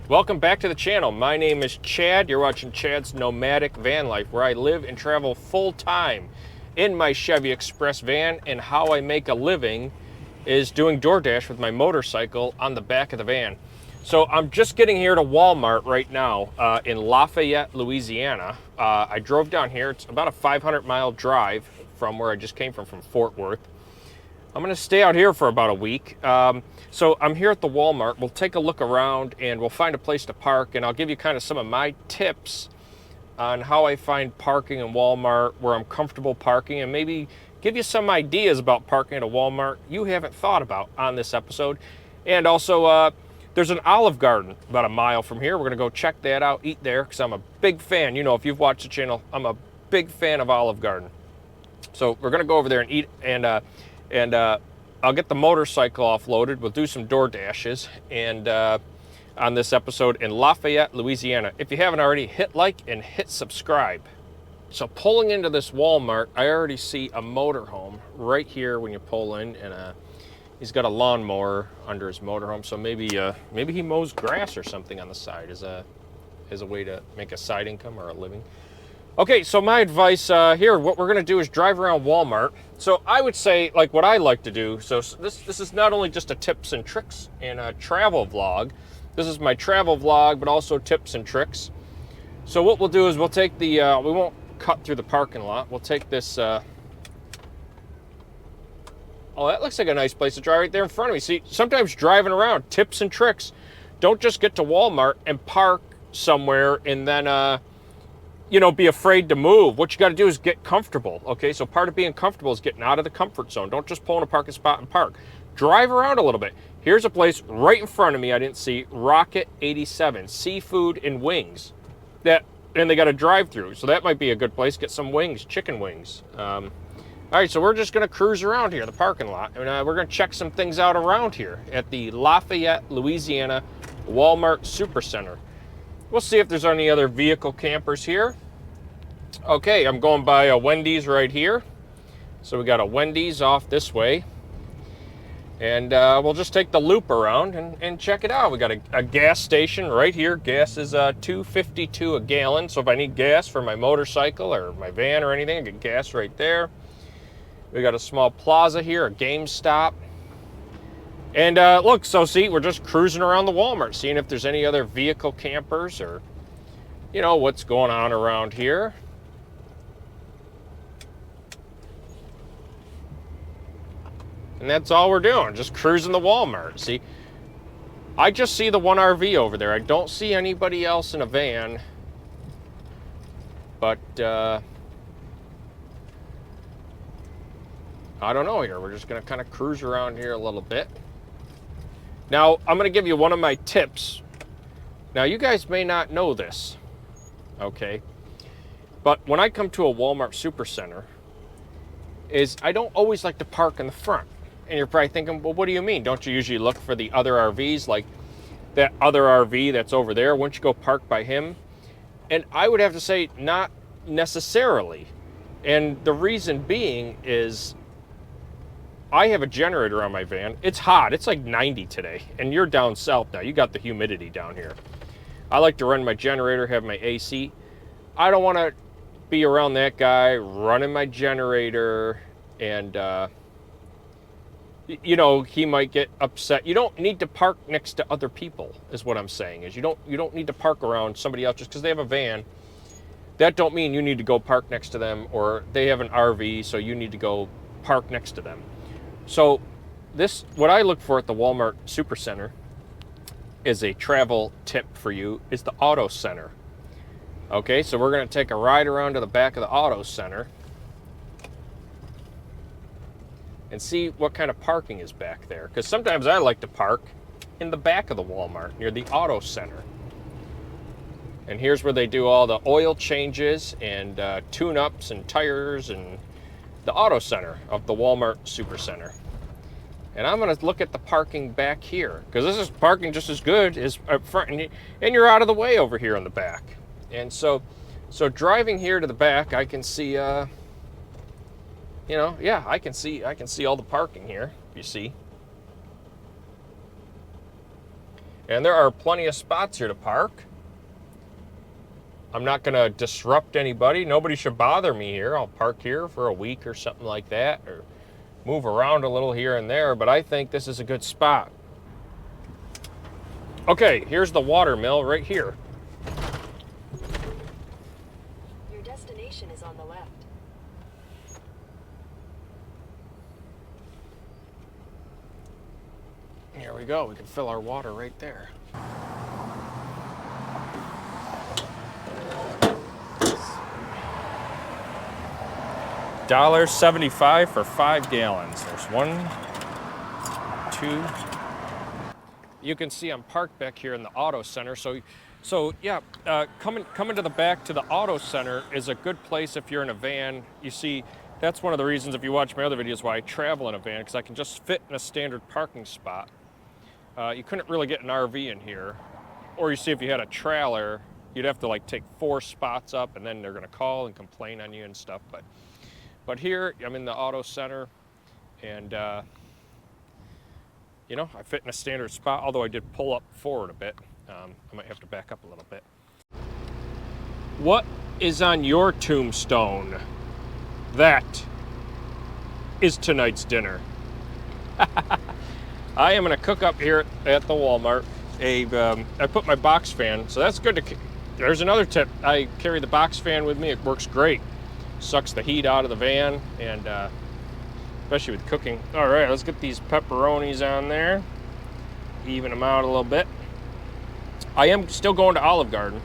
Welcome back to the channel. My name is Chad. You're watching Chad's Nomadic Van Life, where I live and travel full-time in my Chevy Express van, and how I make a living is doing DoorDash with my motorcycle on the back of the van. So I'm just getting here to Walmart right now in Lafayette, Louisiana. I drove down here. It's about a 500-mile drive from where I just came from Fort Worth. I'm going to stay out here for about a week. So I'm here at the Walmart. We'll take a look around and we'll find a place to park, and I'll give you kind of some of my tips on how I find parking in Walmart, where I'm comfortable parking, and maybe give you some ideas about parking at a Walmart you haven't thought about on this episode. And also, there's an Olive Garden about a mile from here. We're going to go check that out, eat there, because I'm a big fan. You know, if you've watched the channel, I'm a big fan of Olive Garden. So we're going to go over there and eat, and I'll get the motorcycle offloaded. We'll do some DoorDashes and on this episode in Lafayette, Louisiana. If you haven't already, hit like and hit subscribe. So pulling into this Walmart, I already see a motorhome right here when you pull in, and he's got a lawnmower under his motorhome. So maybe he mows grass or something on the side as a way to make a side income or a living. Okay, so my advice here, what we're gonna do is drive around Walmart. So I would say, like, what I like to do, so this is not only just a tips and tricks and a travel vlog. This is my travel vlog, but also tips and tricks. So what we'll do is we'll take the, we won't cut through the parking lot. We'll take this, oh, that looks like a nice place to drive right there in front of me. See, sometimes driving around, tips and tricks. Don't just get to Walmart and park somewhere and then, you know, be afraid to move. What you got to do is get comfortable, okay? So part of being comfortable is getting out of the comfort zone. Don't just pull in a parking spot and park. Drive around a little bit. Here's a place right in front of me I didn't see, Rocket 87, seafood and wings. And they got a drive-through, so that might be a good place. Get some wings, chicken wings. All right, so we're just gonna cruise around here, the parking lot, and we're gonna check some things out around here at the Lafayette, Louisiana Walmart Supercenter. We'll see if there's any other vehicle campers here. Okay, I'm going by a Wendy's right here. So we got a Wendy's off this way. And we'll just take the loop around and check it out. We got a gas station right here. Gas is $2.52 a gallon. So if I need gas for my motorcycle or my van or anything, I get gas right there. We got a small plaza here, a GameStop. And look, so see, we're just cruising around the Walmart, seeing if there's any other vehicle campers or, you know, what's going on around here. And that's all we're doing, just cruising the Walmart. See, I just see the one RV over there. I don't see anybody else in a van. But, I don't know here. We're just going to kind of cruise around here a little bit. Now, I'm going to give you one of my tips. Now, you guys may not know this, okay? But when I come to a Walmart Supercenter, I don't always like to park in the front. And you're probably thinking, well, what do you mean? Don't you usually look for the other RVs, like that other RV that's over there? Wouldn't you go park by him? And I would have to say, not necessarily. And the reason being is, I have a generator on my van. It's hot. It's like 90 today. And you're down south now. You got the humidity down here. I like to run my generator, have my AC. I don't want to be around that guy running my generator and, you know, he might get upset. You don't need to park next to other people, is what I'm saying. Is you don't need to park around somebody else just because they have a van. That don't mean you need to go park next to them, or they have an RV, so you need to go park next to them. So what I look for at the Walmart Supercenter is a travel tip for you, is the Auto Center. Okay, so we're going to take a ride around to the back of the Auto Center and see what kind of parking is back there. Because sometimes I like to park in the back of the Walmart near the Auto Center. And here's where they do all the oil changes and tune-ups and tires, and the Auto Center of the Walmart Supercenter. And I'm going to look at the parking back here, because this is parking just as good as up front, and you're out of the way over here in the back. And so driving here to the back, I can see, you know, yeah, I can see all the parking here, you see. And there are plenty of spots here to park. I'm not gonna disrupt anybody. Nobody should bother me here. I'll park here for a week or something like that, or move around a little here and there, but I think this is a good spot. Okay, here's the water mill right here. Your destination is on the left. Here we go. We can fill our water right there. $1.75 for 5 gallons. There's 1, 2. You can see I'm parked back here in the auto center. So yeah, coming to the back to the auto center is a good place if you're in a van. You see, that's one of the reasons, if you watch my other videos, why I travel in a van, because I can just fit in a standard parking spot. You couldn't really get an RV in here. Or you see, if you had a trailer, you'd have to like take 4 spots up, and then they're gonna call and complain on you and stuff. But here, I'm in the auto center, and you know, I fit in a standard spot, although I did pull up forward a bit. I might have to back up a little bit. What is on your tombstone? That is tonight's dinner. I am gonna cook up here at the Walmart. I put my box fan, so that's good to, there's another tip. I carry the box fan with me. It works great. Sucks the heat out of the van, and especially with cooking. All right, let's get these pepperonis on there. Even them out a little bit. I am still going to Olive Garden,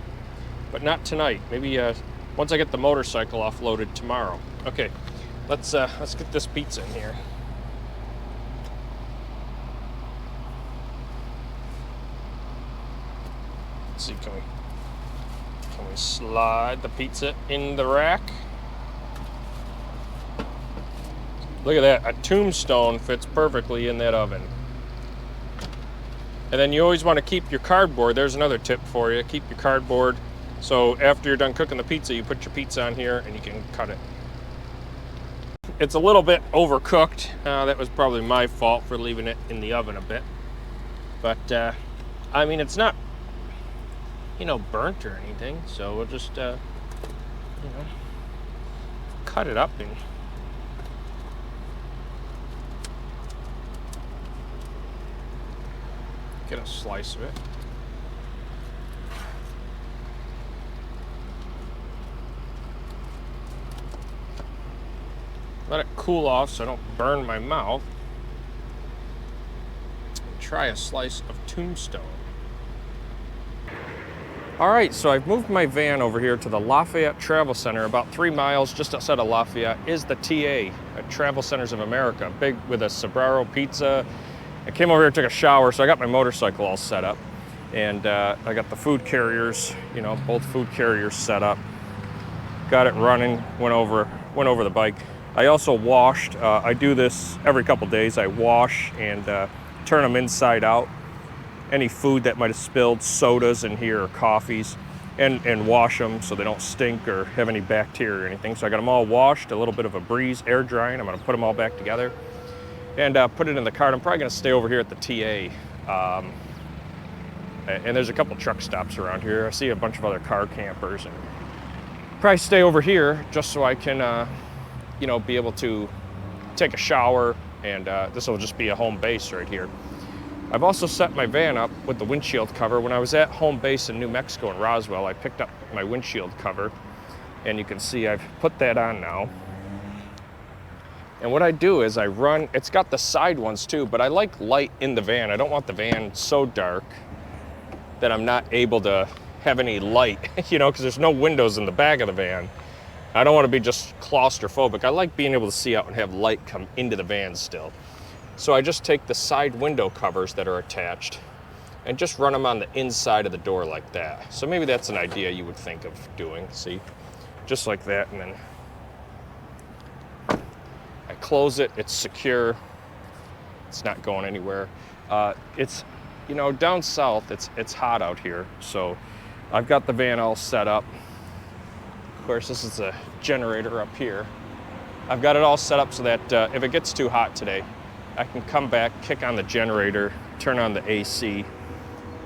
but not tonight. Maybe once I get the motorcycle offloaded tomorrow. Okay, let's get this pizza in here. Let's see, can we slide the pizza in the rack? Look at that, a tombstone fits perfectly in that oven. And then you always want to keep your cardboard. There's another tip for you. Keep your cardboard. So after you're done cooking the pizza, you put your pizza on here and you can cut it. It's a little bit overcooked. That was probably my fault for leaving it in the oven a bit. But, I mean, it's not, you know, burnt or anything. So we'll just, you know, cut it up and get a slice of it. Let it cool off so I don't burn my mouth. And try a slice of tombstone. All right, so I've moved my van over here to the Lafayette Travel Center. About 3 miles just outside of Lafayette is the TA, Travel Centers of America, big with a Sbarro pizza. I came over here, took a shower, so I got my motorcycle all set up. And I got the food carriers, you know, both food carriers set up. Got it running, went over the bike. I also washed, I do this every couple days. I wash and turn them inside out. Any food that might have spilled, sodas in here or coffees, and wash them so they don't stink or have any bacteria or anything. So I got them all washed, a little bit of a breeze, air drying. I'm gonna put them all back together and put it in the cart. I'm probably gonna stay over here at the TA. And there's a couple truck stops around here. I see a bunch of other car campers, and probably stay over here just so I can, you know, be able to take a shower, and this will just be a home base right here. I've also set my van up with the windshield cover. When I was at home base in New Mexico in Roswell, I picked up my windshield cover, and you can see I've put that on now. And what I do is I run, it's got the side ones too, but I like light in the van. I don't want the van so dark that I'm not able to have any light, you know, because there's no windows in the back of the van. I don't want to be just claustrophobic. I like being able to see out and have light come into the van still. So I just take the side window covers that are attached and just run them on the inside of the door like that. So maybe that's an idea you would think of doing, see? Just like that, and then I close it, it's secure, it's not going anywhere. It's, you know, down south, it's hot out here, so I've got the van all set up. Of course, this is a generator up here. I've got it all set up so that if it gets too hot today, I can come back, kick on the generator, turn on the AC,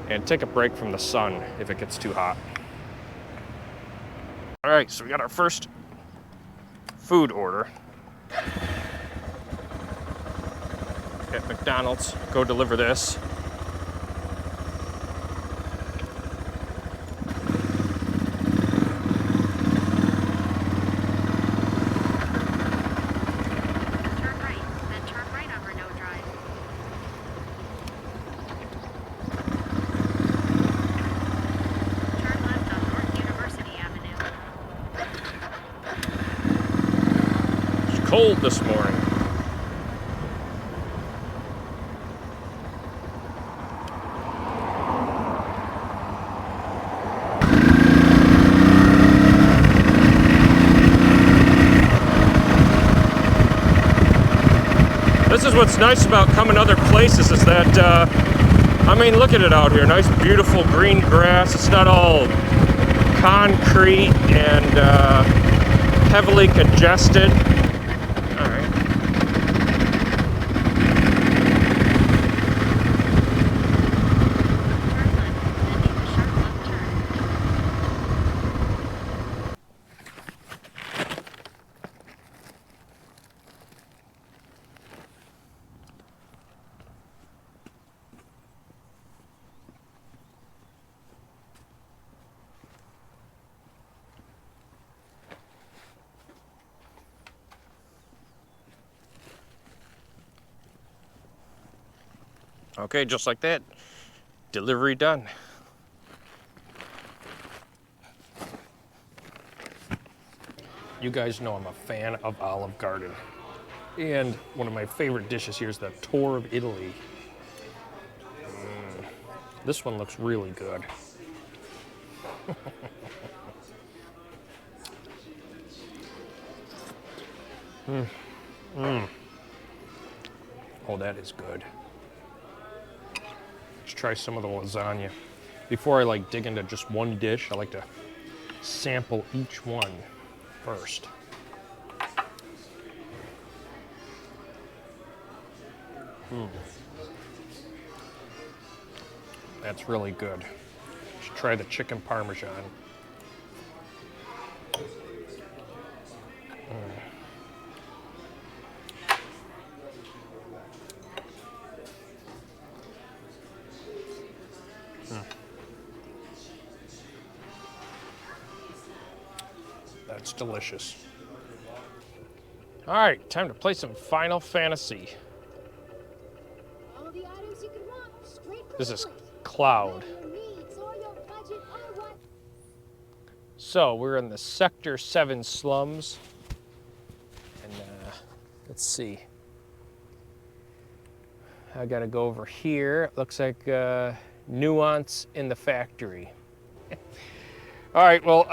and take a break from the sun if it gets too hot. All right, so we got our first food order at McDonald's. Go deliver this. Cold this morning. This is what's nice about coming other places is that, I mean, look at it out here. Nice, beautiful green grass. It's not all concrete and heavily congested. Okay, just like that, delivery done. You guys know I'm a fan of Olive Garden. And one of my favorite dishes here is the Tour of Italy. This one looks really good. Oh, that is good. Let's try some of the lasagna. Before I dig into just one dish, I like to sample each one first. That's really good. Let's try the chicken parmesan. That's delicious. All right, time to play some Final Fantasy. This is Cloud. So we're in the Sector 7 slums. And let's see. I gotta go over here. Looks like Nuance in the Factory. All right, well,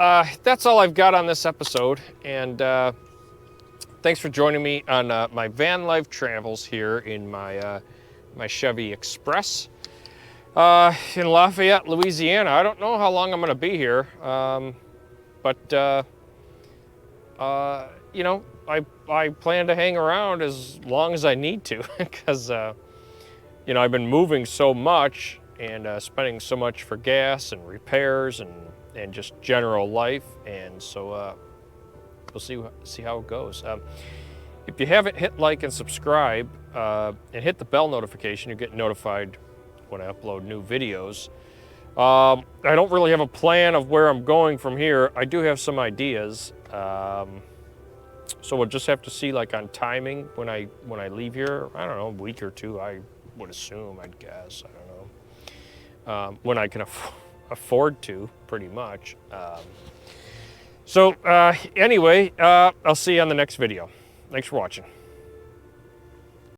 that's all I've got on this episode. And thanks for joining me on my van life travels here in my, my Chevy Express in Lafayette, Louisiana. I don't know how long I'm gonna be here, but you know, I plan to hang around as long as I need to because, you know, I've been moving so much and spending so much for gas and repairs and just general life, and so we'll see how it goes. If you haven't hit like and subscribe and hit the bell notification, you get notified when I upload new videos. I don't really have a plan of where I'm going from here. I do have some ideas, so we'll just have to see on timing when I leave here. I don't know, a week or two, I would assume, I'd guess. I don't know. When I can afford to, pretty much. So anyway, I'll see you on the next video. Thanks for watching.